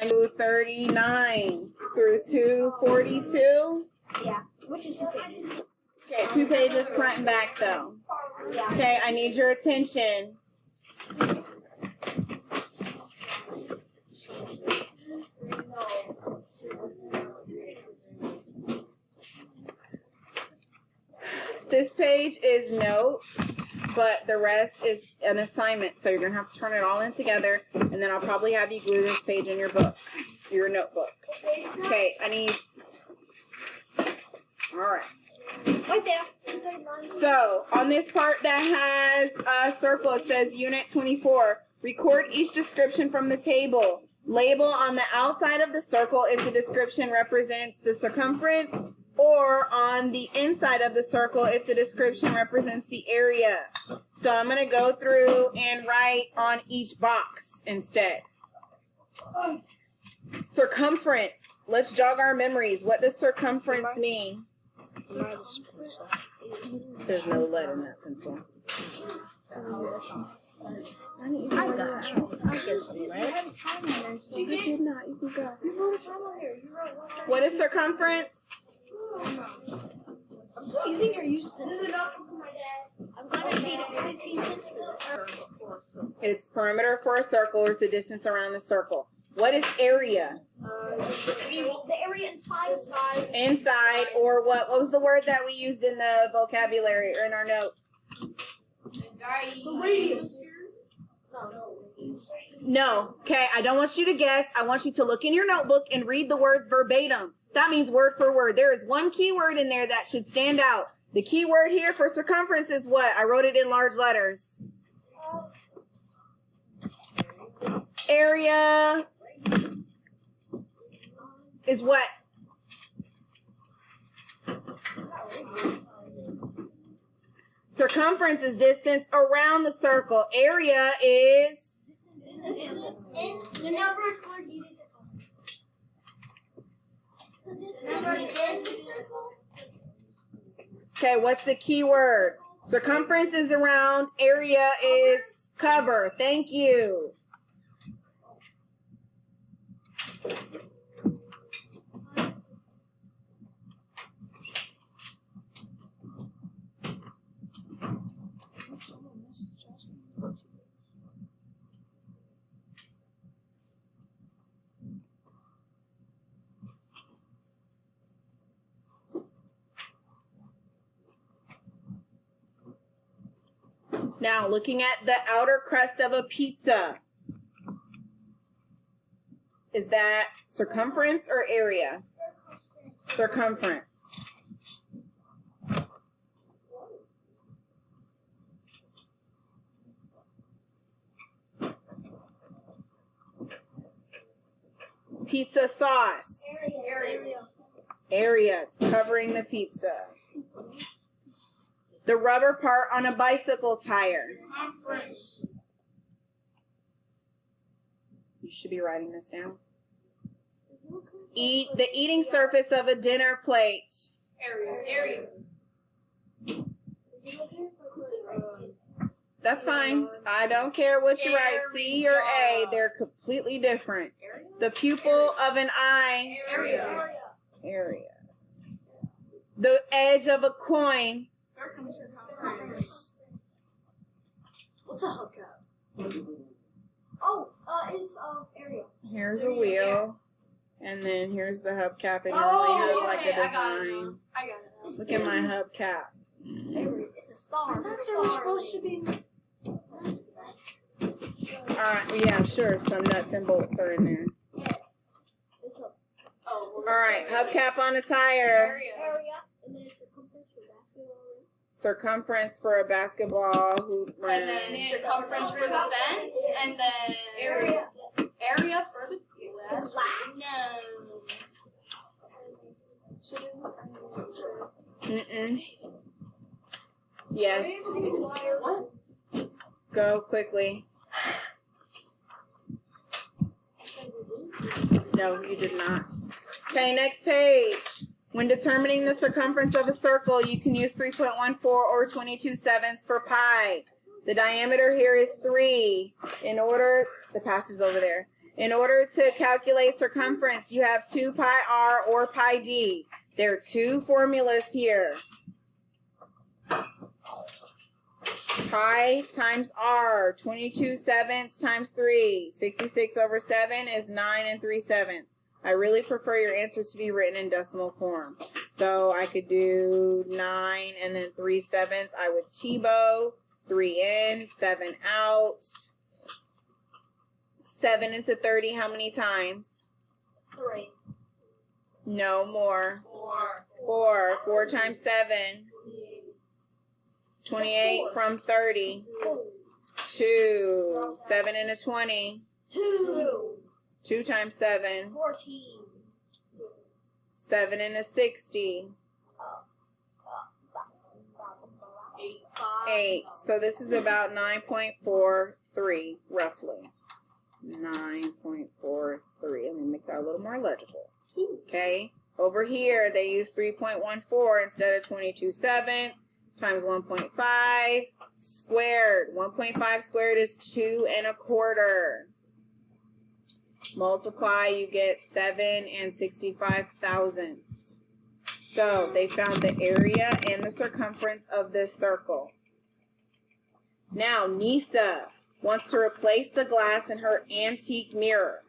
239 through 242. Yeah, which is 2 pages. Okay, 2 pages front and back though. Yeah. Okay, I need your attention. This page is notes, but the rest is an assignment. So you're going to have to turn it all in together, and then I'll probably have you glue this page in your book, your notebook. Okay, I need... All right. Right there. So on this part that has a circle, it says Unit 24. Record each description from the table. Label on the outside of the circle if the description represents the circumference, or on the inside of the circle if the description represents the area. So I'm going to go through and write on each box instead. Circumference. Let's jog our memories. What does circumference mean? There's no lead in that pencil. I got you. I get some lead. You did not. You can go. What is circumference? I'm still using your used pencil. I'm glad I paid 15 cents for this. It's perimeter for a circle, or it's the distance around the circle. What is area? The area inside. Inside, or what? What was the word that we used in the vocabulary or in our note? The radius. No. Okay, I don't want you to guess. I want you to look in your notebook and read the words verbatim. That means word for word. There is one key word in there that should stand out. The key word here for circumference is what? I wrote it in large letters. Area is what? Circumference is distance around the circle. Area is... The number is Okay, what's the key word? Circumference is around, area is cover. Thank you. Now, looking at the outer crust of a pizza. Is that circumference or area? Circumference. Pizza sauce. Area. It's covering the pizza. The rubber part on a bicycle tire. You should be writing this down. The eating surface of a dinner plate. Area. That's fine. I don't care what you write, C or A. They're completely different. The pupil of an eye. Area. The edge of a coin. What's a hookup? Oh, is area. Here's a wheel. And then here's the hubcap. It normally has like a design. I got it. Look at my hubcap. It's a star. I thought they were supposed to be. Yeah, sure. Some nuts and bolts are in there. Alright, hubcap on a tire. Area. And then it's circumference for basketball. Circumference for a basketball hoop rim. And then circumference for the fence, and then area for the glass. No. Yes. What? Go quickly. No, you did not. Okay, next page. When determining the circumference of a circle, you can use 3.14 or 22/7 for pi. The diameter here is 3. The pass is over there. In order to calculate circumference, you have 2 pi r or pi d. There are two formulas here. Pi times r, 22/7 times 3. 66/7 is 9 3/7. I really prefer your answer to be written in decimal form. So I could do 9 and then 3/7. I would T-bow, 3 in, 7 out. 7 into 30, how many times? 3. No, more. 4. 4. 4 times 7. 28 from 30. 2. 7 into 20. 2. 2 times 7. 14. 7 into 60. 8. So this is about 9.43, roughly. 9.43. Let me make that a little more legible. Okay. Over here, they use 3.14 instead of 22/7 times 1.5 squared. 1.5 squared is 2 1/4. Multiply, you get 7 65 thousandths. So they found the area and the circumference of this circle. Now, Nisa wants to replace the glass in her antique mirror.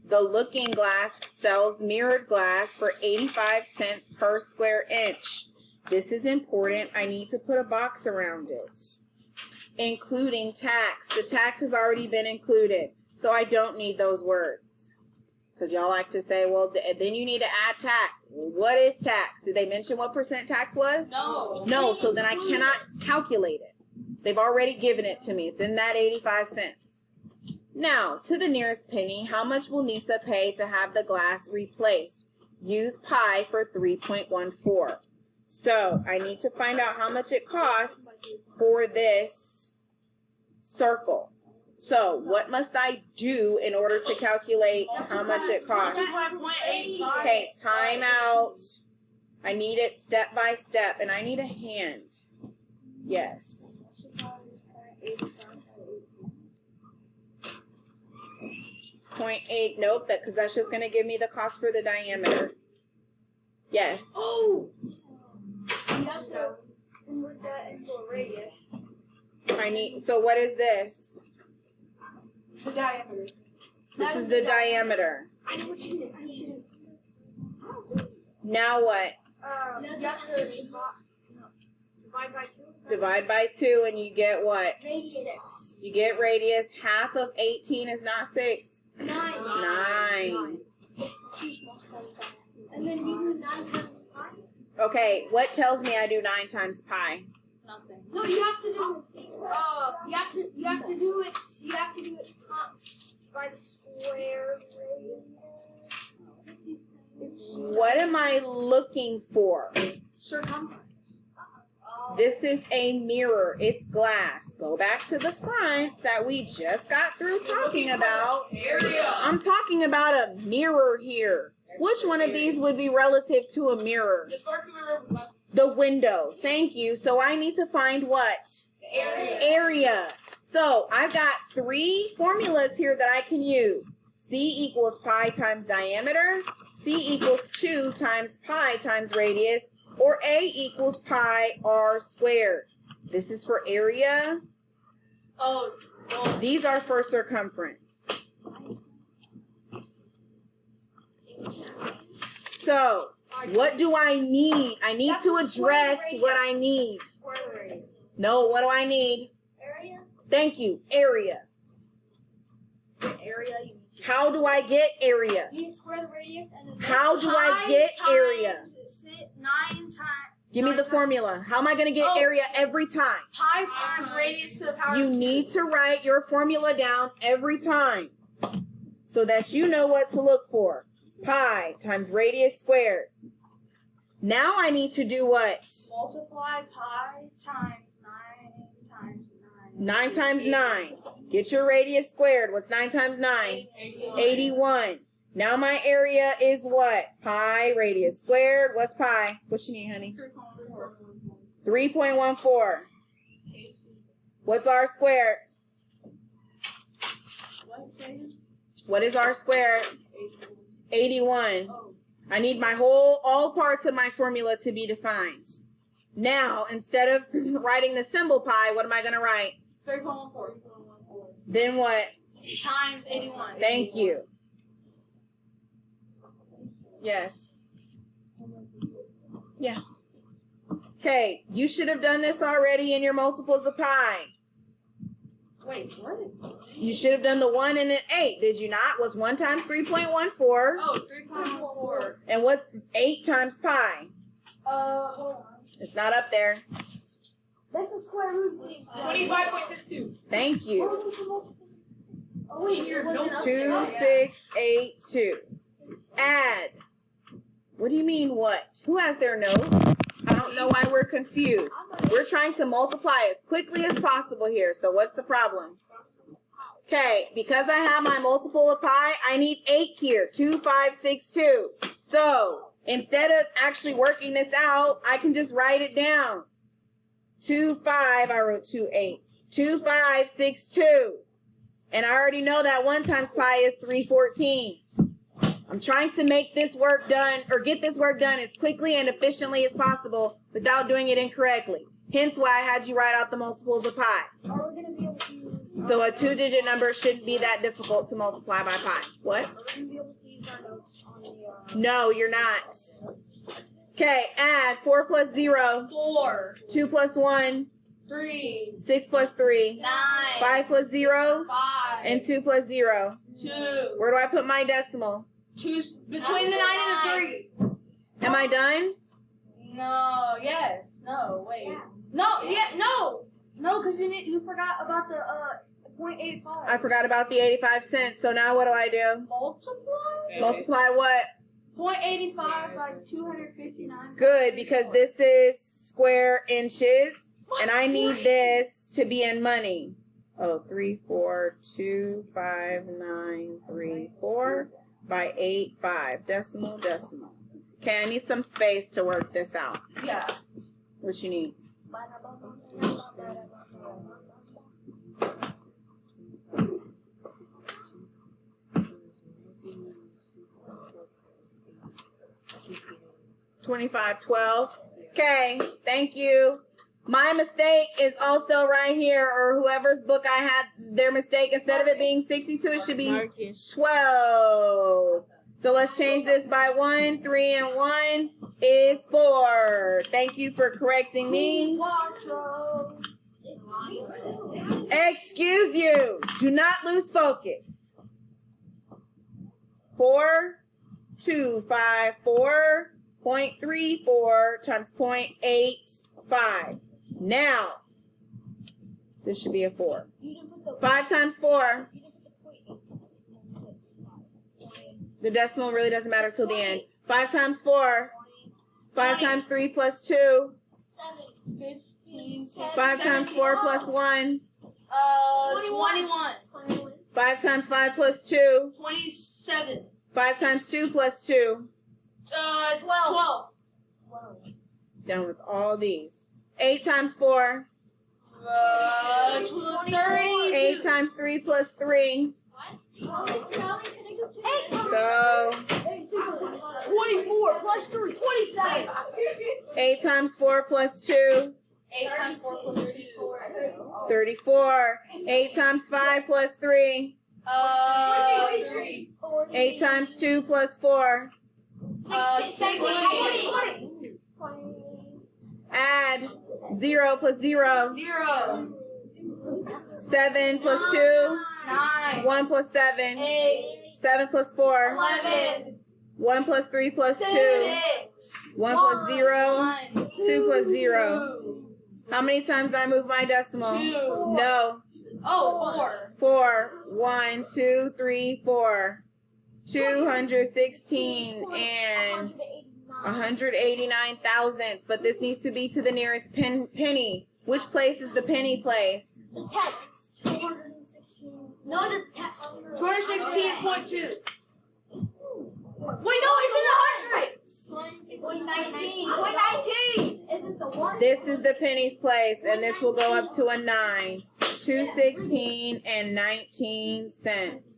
The Looking Glass sells mirrored glass for 85 cents per square inch. This is important. I need to put a box around it, including tax. The tax has already been included, so I don't need those words. Because y'all like to say, well, then you need to add tax. What is tax? Did they mention what percent tax was? No. No, so then I cannot calculate it. They've already given it to me. It's in that 85 cents. Now, to the nearest penny, how much will Nisa pay to have the glass replaced? Use pi for 3.14. So I need to find out how much it costs for this circle. So what must I do in order to calculate how much it costs? Okay, time out. I need it step by step, and I need a hand. Yes. 0.8, nope, because that's just going to give me the cost for the diameter. Yes. Oh! You have to convert that into a radius. So what is this? The diameter. This is the diameter. I know what you did. I need to do. Now what? You have to divide by 2. Divide by 2 and you get what? 6. You get radius. Half of 18 is not 6. 9. 9. And then you do 9 times pi? Okay, what tells me I do 9 times pi? Nothing. No, you have to do you have to do it times by the square radius. What am I looking for? Circumference. This is a mirror. It's glass. Go back to the front that we just got through talking about. Area. I'm talking about a mirror here. Which one of these would be relative to a mirror? The circular left. The window. Thank you. So I need to find what? The area. Area. So I've got 3 formulas here that I can use. C equals pi times diameter. C equals 2 times pi times radius. Or A equals pi r squared. This is for area. Oh. Well, These are for circumference. So, what do I need? I need to address what I need. Square the radius. No, what do I need? Area? Thank you. Area. Area, you need to. How do I get area? You need to square the radius and then. How do I get area? 9 times. Give me the formula. How am I going to get area every time? pi times radius to the power You of 2. need to write your formula down every time so that you know what to look for. Pi times radius squared. Now I need to do what? Multiply pi times 9 times 9. 9 times 9. Get your radius squared. What's 9 times 9? 81. Now my area is what? Pi radius squared. What's pi? What you need, honey? 3.14. What's r squared? What is R squared? 81. I need all parts of my formula to be defined. Now, instead of writing the symbol pi, what am I going to write? 3.14. Then what? Times 81. Thank you. Yes. Yeah. Okay, you should have done this already in your multiples of pi. Wait, what? You should have done the 1 and an 8, did you not? Was 1 times 3.14? Oh, 3.14. And what's 8 times pi? Hold on. It's not up there. That's the square root. 25.62. Thank you. Oh, wait, it wasn't up there. 2682. Add. What do you mean what? Who has their note? I don't know why we're confused. We're trying to multiply as quickly as possible here. So what's the problem? Okay, because I have my multiple of pi, I need 8 here. 2562. So instead of actually working this out, I can just write it down. 25, I wrote 28. 2562. And I already know that 1 times pi is 314. I'm trying to make this work done, or get this work done as quickly and efficiently as possible without doing it incorrectly. Hence why I had you write out the multiples of pi. Are we going to be able to use... So a 2-digit number shouldn't be that difficult to multiply by pi. What? Are we going to be able to use our notes on the... No, you're not. Okay, add 4 plus 0. 4. 2 plus 1. 3. 6 plus 3. 9. 5 plus 0. 5. And 2 plus 0. 2. Where do I put my decimal? 2 between the 9 and the 3. Am I done? No, yes. No, wait. Yeah. No, yeah, no. No, because you forgot about the 0.85. I forgot about the 85 cents. So now what do I do? Multiply? Multiply what? 0.85 by 259. Good, because this is square inches, and I need this to be in money. Oh, 3425934 by 85. Decimal, decimal. Okay, I need some space to work this out. Yeah. What you need? $25.12. Okay, thank you. My mistake is also right here, or whoever's book I had their mistake. Instead of it being 62, it should be 12. So let's change this by 1. 3 and 1 is 4. Thank you for correcting me. Excuse you. Do not lose focus. 4254.34 times 0.85. Now, this should be a 4. 5 times 4. The decimal really doesn't matter till the end. 5 times 4. 5 times 3 plus 2. 15, 5 times 4 plus 1. 21. 5 times 5 plus 2. 27. 5 times 2 plus 2. 12. Done with all these. 8 times 4. 32. 8 times 3 plus 3. Go. 24 plus 3, 27. 8 times 4 plus 2. 8 times 4 plus 2. 34. 8 times 5 plus 3. 3. 8 times 2 plus 4. 16. Add 0 plus 0. 0. 7 plus 2. 9. 1 plus 7. 8. 7 plus 4. 11. 1 plus 3 plus 2. 6. 1 plus 0. 1. 2 plus 0. 2. How many times do I move my decimal? 2. No. Oh, 4. 4. 1, 2, 3, 4. 216 and 189 thousandths. But this needs to be to the nearest penny. Which place is the penny place? The tenth. 216. No, the 216.2. Wait, no, it's in the hundreds. 119. 119. Isn't the one? This is the pennies place, and this will go up to a 9. 216 and 19 cents.